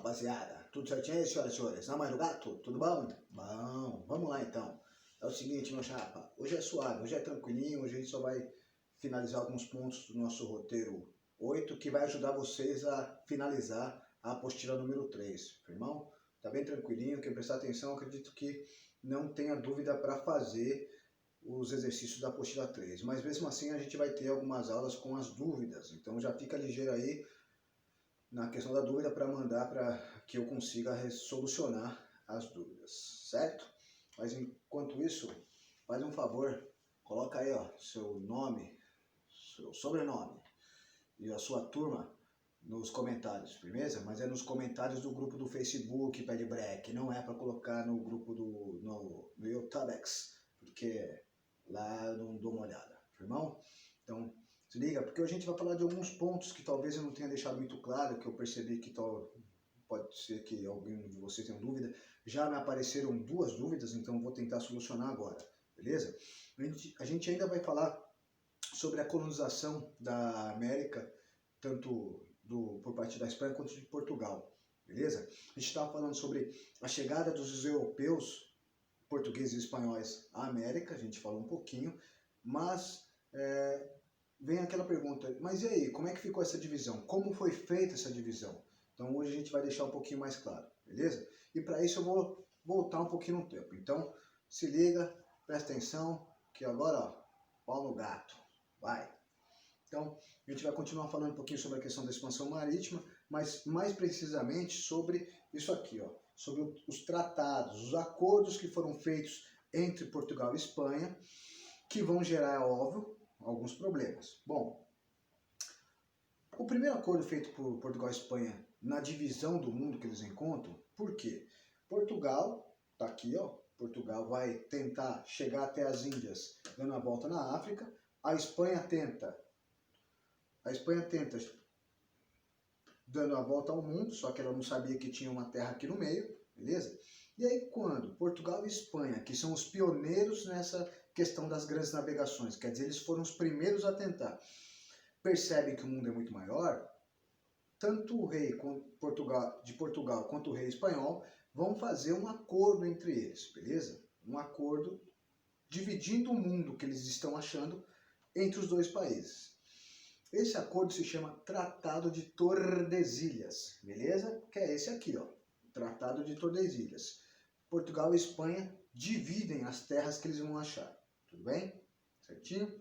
rapaziada, tudo certinho aí, senhoras e senhores? Na mãe do gato, tudo bom? Bom, vamos lá então. É o seguinte, meu chapa, hoje é suave, hoje é tranquilinho, hoje a gente só vai finalizar alguns pontos do nosso roteiro 8, que vai ajudar vocês a finalizar a apostila número 3, irmão? Tá bem tranquilinho, quem prestar atenção, acredito que não tenha dúvida para fazer os exercícios da apostila 3, mas mesmo assim a gente vai ter algumas aulas com as dúvidas, então já fica ligeiro aí na questão da dúvida para mandar para que eu consiga solucionar as dúvidas, certo? Mas enquanto isso, faz um favor, coloca aí ó, seu nome, seu sobrenome e a sua turma nos comentários, firmeza? Mas é nos comentários do grupo do Facebook, Pé de Break, não é para colocar no grupo no YouTubex, porque lá eu não dou uma olhada, irmão? Então, se liga, porque a gente vai falar de alguns pontos que talvez eu não tenha deixado muito claro, que eu percebi que pode ser que alguém de vocês tenha dúvida. Já me apareceram duas dúvidas, então vou tentar solucionar agora, beleza? A gente ainda vai falar sobre a colonização da América, tanto por parte da Espanha quanto de Portugal, beleza? A gente estava falando sobre a chegada dos europeus, portugueses e espanhóis à América, a gente falou um pouquinho, mas vem aquela pergunta, mas e aí, como é que ficou essa divisão? Como foi feita essa divisão? Então hoje a gente vai deixar um pouquinho mais claro, beleza? E para isso eu vou voltar um pouquinho no tempo. Então se liga, presta atenção, que agora ó, pau no gato, vai! Então a gente vai continuar falando um pouquinho sobre a questão da expansão marítima, mas mais precisamente sobre isso aqui, ó, sobre os tratados, os acordos que foram feitos entre Portugal e Espanha, que vão gerar, é óbvio, alguns problemas. Bom, o primeiro acordo feito por Portugal e Espanha na divisão do mundo que eles encontram, por quê? Portugal, tá aqui ó, Portugal vai tentar chegar até as Índias dando a volta na África, a Espanha tenta dando a volta ao mundo, só que ela não sabia que tinha uma terra aqui no meio, beleza? E aí quando Portugal e Espanha, que são os pioneiros nessa questão das grandes navegações, quer dizer, eles foram os primeiros a tentar, percebem que o mundo é muito maior, tanto o rei de Portugal quanto o rei espanhol vão fazer um acordo entre eles, beleza? Um acordo dividindo o mundo que eles estão achando entre os dois países. Esse acordo se chama Tratado de Tordesilhas, beleza? Que é esse aqui, ó, Tratado de Tordesilhas. Portugal e Espanha dividem as terras que eles vão achar, tudo bem? Certinho?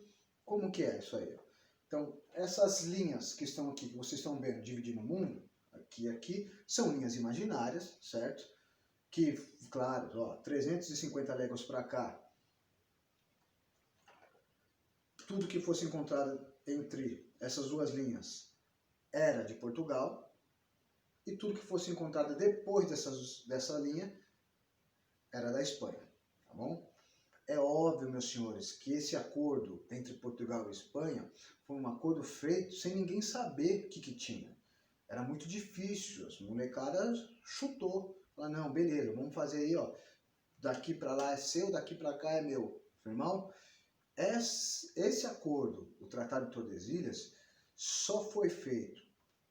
Como que é isso aí? Ó? Então, essas linhas que estão aqui, que vocês estão vendo dividindo o mundo, aqui e aqui, são linhas imaginárias, certo? Que, claro, ó, 350 léguas para cá, tudo que fosse encontrado entre essas duas linhas era de Portugal, e tudo que fosse encontrado depois dessa linha era da Espanha, tá bom? É óbvio, meus senhores, que esse acordo entre Portugal e Espanha foi um acordo feito sem ninguém saber o que tinha. Era muito difícil, as molecadas chutou, falaram, não, beleza, vamos fazer aí, ó, daqui para lá é seu, daqui para cá é meu, irmão. Esse acordo, o Tratado de Tordesilhas, só foi feito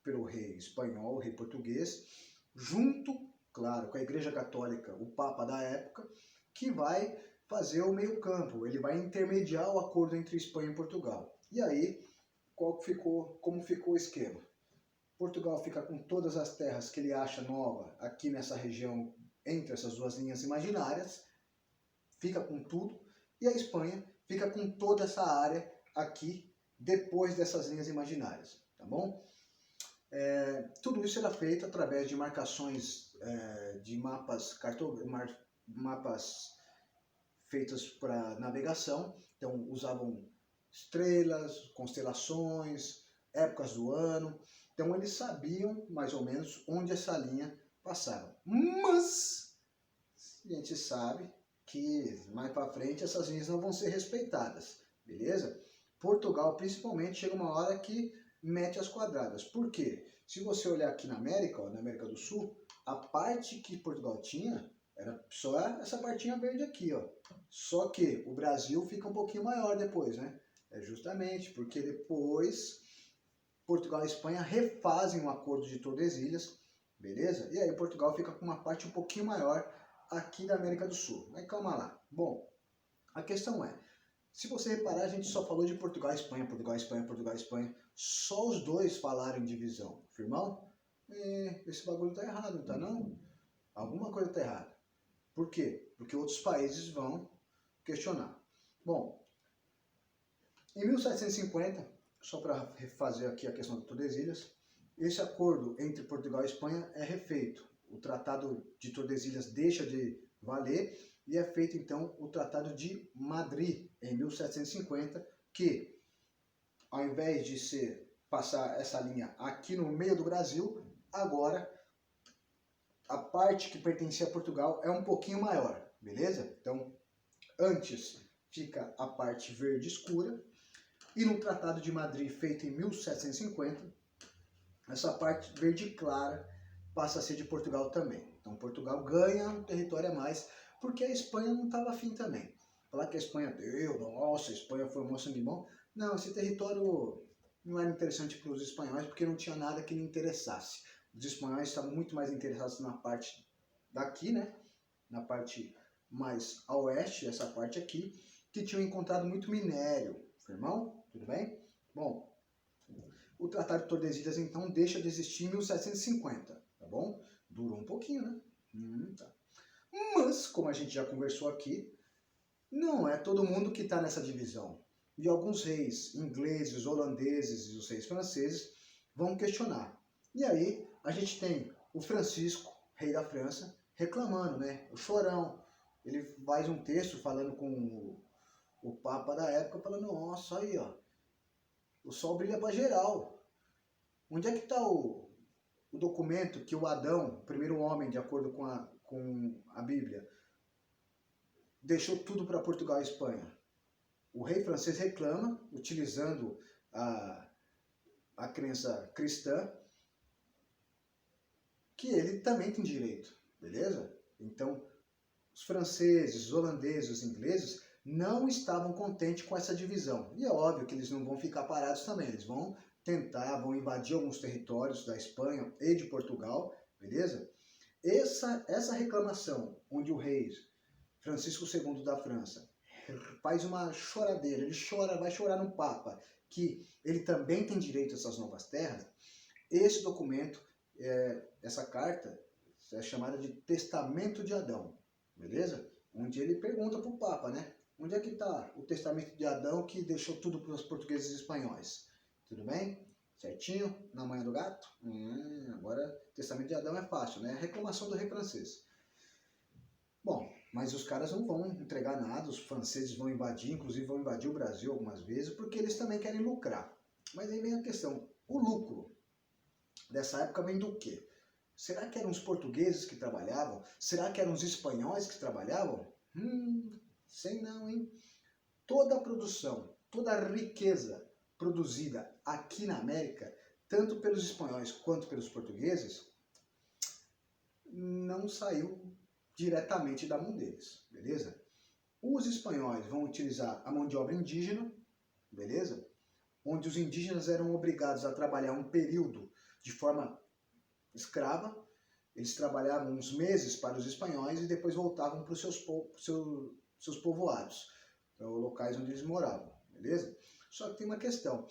pelo rei espanhol, o rei português, junto, claro, com a Igreja Católica, o Papa da época, que vai fazer o meio campo, ele vai intermediar o acordo entre Espanha e Portugal. E aí, como ficou o esquema? Portugal fica com todas as terras que ele acha nova aqui nessa região, entre essas duas linhas imaginárias, fica com tudo, e a Espanha fica com toda essa área aqui, depois dessas linhas imaginárias, tá bom? Tudo isso era feito através de marcações de mapas feitos para navegação, então usavam estrelas, constelações, épocas do ano, então eles sabiam mais ou menos onde essa linha passava. Mas a gente sabe que mais para frente essas linhas não vão ser respeitadas, beleza? Portugal, principalmente, chega uma hora que mete as quadradas. Por quê? Se você olhar aqui na América, ó, na América do Sul, a parte que Portugal tinha era só essa partinha verde aqui, ó. Só que o Brasil fica um pouquinho maior depois, né? É justamente porque depois Portugal e Espanha refazem o Acordo de Tordesilhas, beleza? E aí Portugal fica com uma parte um pouquinho maior aqui da América do Sul. Mas calma lá. Bom, a questão é, se você reparar, a gente só falou de Portugal e Espanha, Portugal e Espanha, Portugal e Espanha. Só os dois falaram em divisão. Firmão? Esse bagulho tá errado, não tá não? Alguma coisa tá errada. Por quê? Porque outros países vão questionar. Bom, em 1750, só para refazer aqui a questão de Tordesilhas, esse acordo entre Portugal e Espanha é refeito. O Tratado de Tordesilhas deixa de valer e é feito então o Tratado de Madrid, em 1750, que ao invés de passar essa linha aqui no meio do Brasil, agora a parte que pertencia a Portugal é um pouquinho maior, beleza? Então, antes fica a parte verde escura, e no Tratado de Madrid, feito em 1750, essa parte verde clara passa a ser de Portugal também. Então Portugal ganha um território a mais, porque a Espanha não estava afim também. Falar que a Espanha deu, nossa, a Espanha formou sangue bom. Não, esse território não era interessante para os espanhóis, porque não tinha nada que lhe interessasse. Os espanhóis estavam muito mais interessados na parte daqui, né? Na parte mais a oeste, essa parte aqui, que tinham encontrado muito minério. Firmão? Tudo bem? Bom, o Tratado de Tordesilhas, então, deixa de existir em 1750, tá bom? Durou um pouquinho, né? Tá. Mas, como a gente já conversou aqui, não é todo mundo que está nessa divisão. E alguns reis ingleses, holandeses e os reis franceses vão questionar. E aí, a gente tem o Francisco, rei da França, reclamando, né? O chorão. Ele faz um texto falando com o Papa da época, falando, nossa, aí, ó, o sol brilha para geral. Onde é que está o documento que o Adão, o primeiro homem, de acordo com a Bíblia, deixou tudo para Portugal e Espanha? O rei francês reclama, utilizando a crença cristã, que ele também tem direito, beleza? Então, os franceses, os holandeses, os ingleses não estavam contentes com essa divisão. E é óbvio que eles não vão ficar parados também, eles vão vão invadir alguns territórios da Espanha e de Portugal, beleza? Essa reclamação, onde o rei Francisco II da França faz uma choradeira, ele chora, vai chorar no Papa, que ele também tem direito a essas novas terras, esse documento, essa carta, é chamada de Testamento de Adão, beleza? Onde ele pergunta para o Papa, né? Onde é que está o Testamento de Adão que deixou tudo para os portugueses e espanhóis? Tudo bem? Certinho? Na manha do gato? Agora, Testamento de Adão é fácil, né? Reclamação do rei francês. Bom, mas os caras não vão entregar nada, os franceses vão invadir, inclusive vão invadir o Brasil algumas vezes, porque eles também querem lucrar. Mas aí vem a questão, o lucro dessa época vem do quê? Será que eram os portugueses que trabalhavam? Será que eram os espanhóis que trabalhavam? Sei não, hein? Toda a produção, toda a riqueza produzida aqui na América, tanto pelos espanhóis quanto pelos portugueses, não saiu diretamente da mão deles, beleza? Os espanhóis vão utilizar a mão de obra indígena, beleza? Onde os indígenas eram obrigados a trabalhar um período de forma escrava, eles trabalhavam uns meses para os espanhóis e depois voltavam para os seus povoados, para os locais onde eles moravam, beleza? Só que tem uma questão,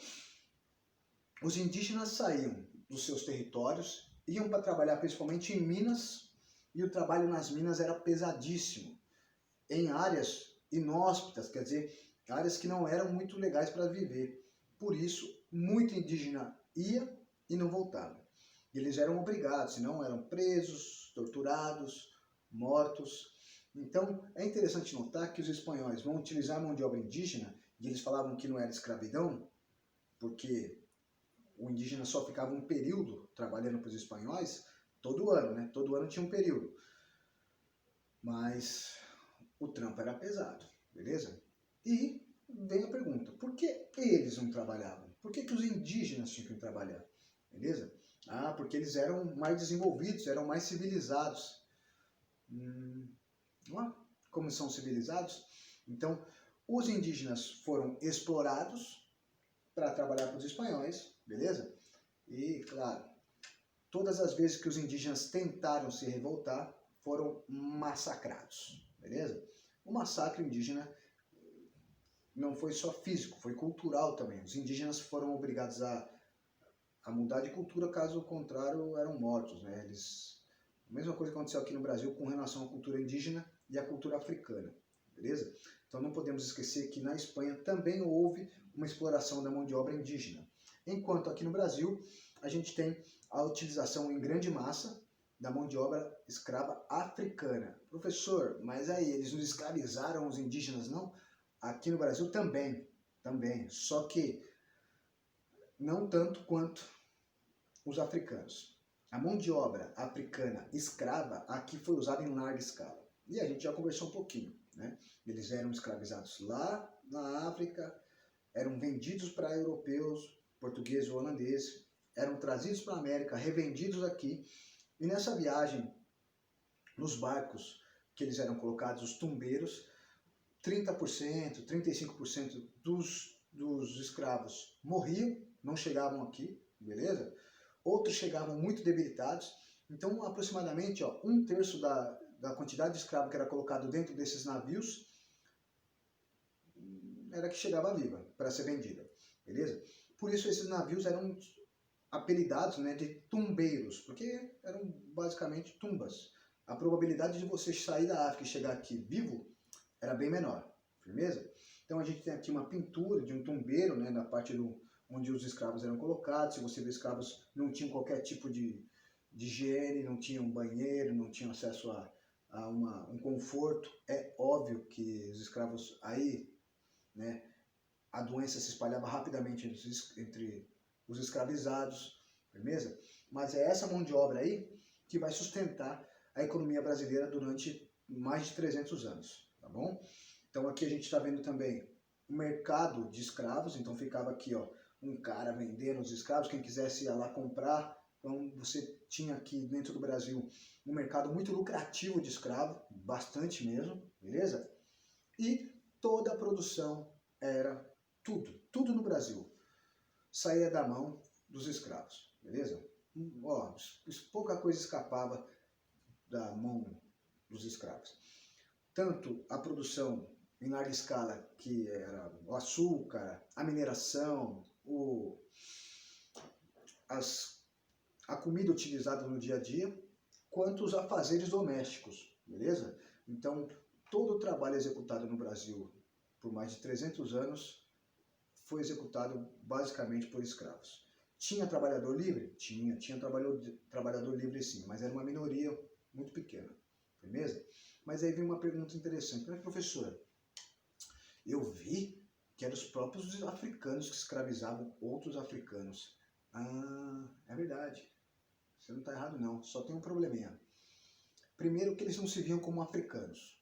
os indígenas saíam dos seus territórios, iam para trabalhar principalmente em minas, e o trabalho nas minas era pesadíssimo, em áreas inóspitas, quer dizer, áreas que não eram muito legais para viver. Por isso, muito indígena ia e não voltava. Eles eram obrigados, senão eram presos, torturados, mortos. Então, é interessante notar que os espanhóis vão utilizar a mão de obra indígena, e eles falavam que não era escravidão, porque o indígena só ficava um período trabalhando para os espanhóis, todo ano, né? Todo ano tinha um período. Mas o trampo era pesado, beleza? E vem a pergunta, por que eles não trabalhavam? Por que os indígenas tinham que trabalhar? Beleza? Porque eles eram mais desenvolvidos, eram mais civilizados. Como são civilizados? Então, os indígenas foram explorados para trabalhar para os espanhóis, beleza? E, claro, todas as vezes que os indígenas tentaram se revoltar, foram massacrados, beleza? O massacre indígena não foi só físico, foi cultural também. Os indígenas foram obrigados a mudar de cultura, caso contrário, eram mortos, né? A mesma coisa que aconteceu aqui no Brasil com relação à cultura indígena e à cultura africana, beleza? Então não podemos esquecer que na Espanha também houve uma exploração da mão de obra indígena. Enquanto aqui no Brasil, a gente tem a utilização em grande massa da mão de obra escrava africana. Professor, mas aí eles não escravizaram os indígenas, não? Aqui no Brasil também, só que não tanto quanto os africanos. A mão de obra africana escrava aqui foi usada em larga escala. E a gente já conversou um pouquinho, né? Eles eram escravizados lá na África, eram vendidos para europeus, portugueses ou holandeses, eram trazidos para a América, revendidos aqui. E nessa viagem, nos barcos que eles eram colocados, os tumbeiros, 30%, 35% dos escravos morriam, não chegavam aqui, beleza? Outros chegavam muito debilitados. Então, aproximadamente 1/3 da quantidade de escravo que era colocado dentro desses navios era que chegava viva para ser vendida, beleza? Por isso esses navios eram apelidados, né, de tumbeiros, porque eram basicamente tumbas. A probabilidade de você sair da África e chegar aqui vivo era bem menor, firmeza? Então a gente tem aqui uma pintura de um tumbeiro, né, na parte onde os escravos eram colocados. Se você vê, escravos não tinham qualquer tipo de higiene, não tinham banheiro, não tinham acesso a um conforto. É óbvio que os escravos aí, né, a doença se espalhava rapidamente entre os escravizados, firmeza? Mas é essa mão de obra aí que vai sustentar a economia brasileira durante mais de 300 anos, tá bom? Então aqui a gente está vendo também o mercado de escravos. Então ficava aqui, um cara vendendo os escravos, quem quisesse ia lá comprar. Então você tinha aqui dentro do Brasil um mercado muito lucrativo de escravo, bastante mesmo, beleza? E toda a produção era tudo no Brasil saía da mão dos escravos, beleza? Pouca coisa escapava da mão dos escravos. Tanto a produção em larga escala, que era o açúcar, a mineração, a comida utilizada no dia a dia, quanto os afazeres domésticos, beleza? Então, todo o trabalho executado no Brasil por mais de 300 anos foi executado basicamente por escravos. Tinha trabalhador livre? Tinha trabalhador livre sim, mas era uma minoria muito pequena, beleza? Mas aí vem uma pergunta interessante. Mas, professor, eu vi que eram os próprios africanos que escravizavam outros africanos. Ah, é verdade. Você não está errado não, só tem um probleminha. Primeiro que eles não se viam como africanos.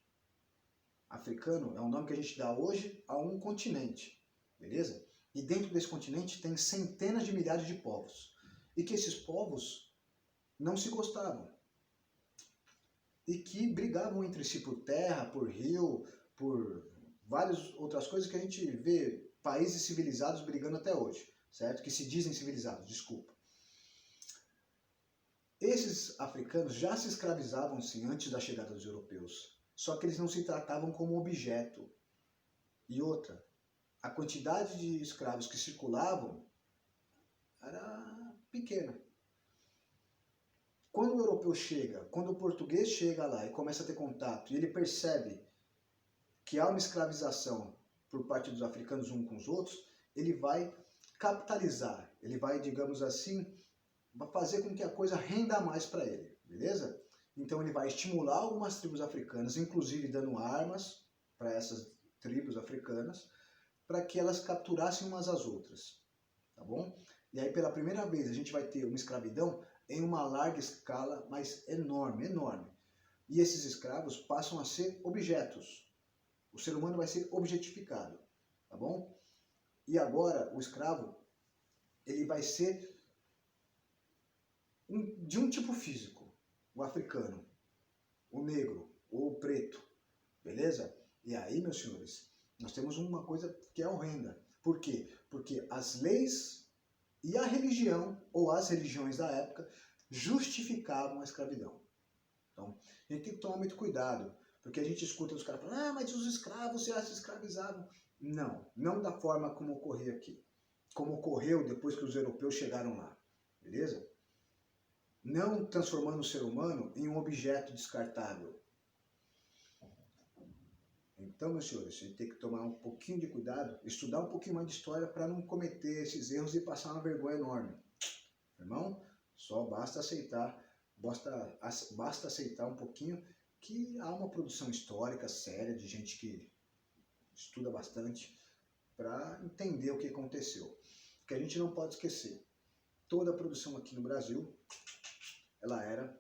Africano é um nome que a gente dá hoje a um continente, beleza? E dentro desse continente tem centenas de milhares de povos. E que esses povos não se gostavam. E que brigavam entre si por terra, por rio, por várias outras coisas que a gente vê países civilizados brigando até hoje, certo? Que se dizem civilizados, desculpa. Esses africanos já se escravizavam sim antes da chegada dos europeus, só que eles não se tratavam como objeto. E outra, a quantidade de escravos que circulavam era pequena. Quando o europeu chega, quando o português chega lá e começa a ter contato, e ele percebe que há uma escravização por parte dos africanos uns com os outros, ele vai capitalizar, ele vai, digamos assim, fazer com que a coisa renda mais para ele, beleza? Então ele vai estimular algumas tribos africanas, inclusive dando armas para essas tribos africanas, para que elas capturassem umas às outras, tá bom? E aí pela primeira vez a gente vai ter uma escravidão em uma larga escala, mas enorme, enorme. E esses escravos passam a ser objetos. O ser humano vai ser objetificado, tá bom? E agora o escravo, ele vai ser de um tipo físico, o africano, o negro ou o preto, beleza? E aí, meus senhores, nós temos uma coisa que é horrenda. Por quê? Porque as leis e a religião, ou as religiões da época, justificavam a escravidão. Então, a gente tem que tomar muito cuidado, porque a gente escuta os caras falando, mas os escravos já se escravizavam. Não, não da forma como ocorria aqui. Como ocorreu depois que os europeus chegaram lá, beleza? Não transformando o ser humano em um objeto descartável. Então, meus senhores, a gente tem que tomar um pouquinho de cuidado, estudar um pouquinho mais de história para não cometer esses erros e passar uma vergonha enorme. Irmão, só basta aceitar, basta aceitar um pouquinho que há uma produção histórica séria de gente que estuda bastante para entender o que aconteceu. Porque a gente não pode esquecer, toda a produção aqui no Brasil, ela era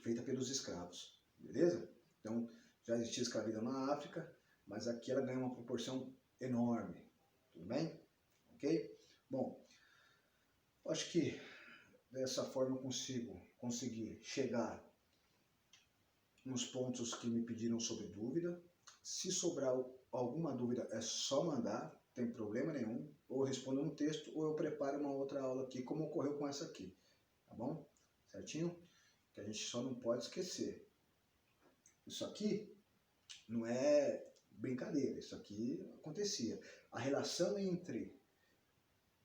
feita pelos escravos, beleza? Então, já existia escravidão na África, mas aqui ela ganha uma proporção enorme, tudo bem? Ok? Bom, acho que dessa forma eu conseguir chegar nos pontos que me pediram sobre dúvida. Se sobrar alguma dúvida é só mandar, não tem problema nenhum. Ou eu respondo no texto ou eu preparo uma outra aula aqui, como ocorreu com essa aqui, tá bom? Certinho? Que a gente só não pode esquecer. Isso aqui não é brincadeira, isso aqui acontecia. A relação entre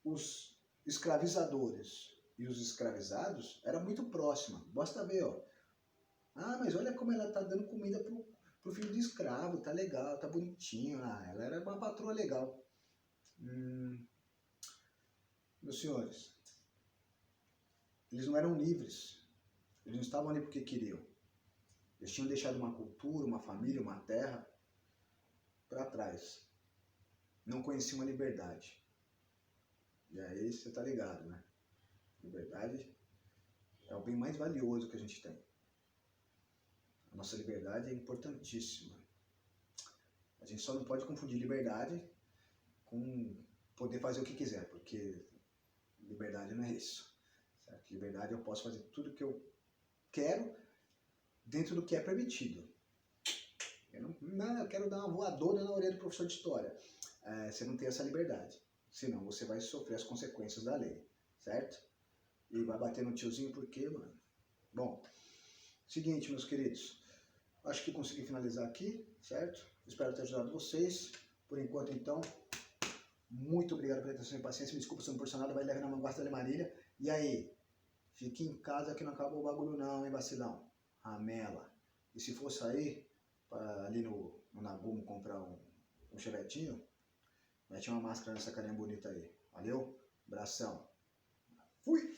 os escravizadores e os escravizados era muito próxima. Basta ver, ó. Ah, mas olha como ela tá dando comida pro filho de escravo, tá legal, tá bonitinho. Ah, ela era uma patroa legal. Meus senhores, eles não eram livres. Eles não estavam ali porque queriam. Eles tinham deixado uma cultura, uma família, uma terra para trás. Não conheciam a liberdade. E aí você tá ligado, né? Liberdade é o bem mais valioso que a gente tem. A nossa liberdade é importantíssima. A gente só não pode confundir liberdade com poder fazer o que quiser, porque liberdade não é isso. Certo? Liberdade eu posso fazer tudo o que eu quero dentro do que é permitido. Eu quero dar uma voadora na orelha do professor de história. Você não tem essa liberdade. Senão você vai sofrer as consequências da lei. Certo? E vai bater no tiozinho por quê, mano? Bom, seguinte, meus queridos. Acho que consegui finalizar aqui, certo? Espero ter ajudado vocês. Por enquanto, então, muito obrigado pela atenção e paciência. Me desculpa se eu não nada, vai levar na manguasta da Marília. E aí? Fique em casa que não acabou o bagulho não, hein, vacilão? Ramela. E se for sair ali no Nagumo comprar um chevetinho, mete uma máscara nessa carinha bonita aí. Valeu? Abração. Fui!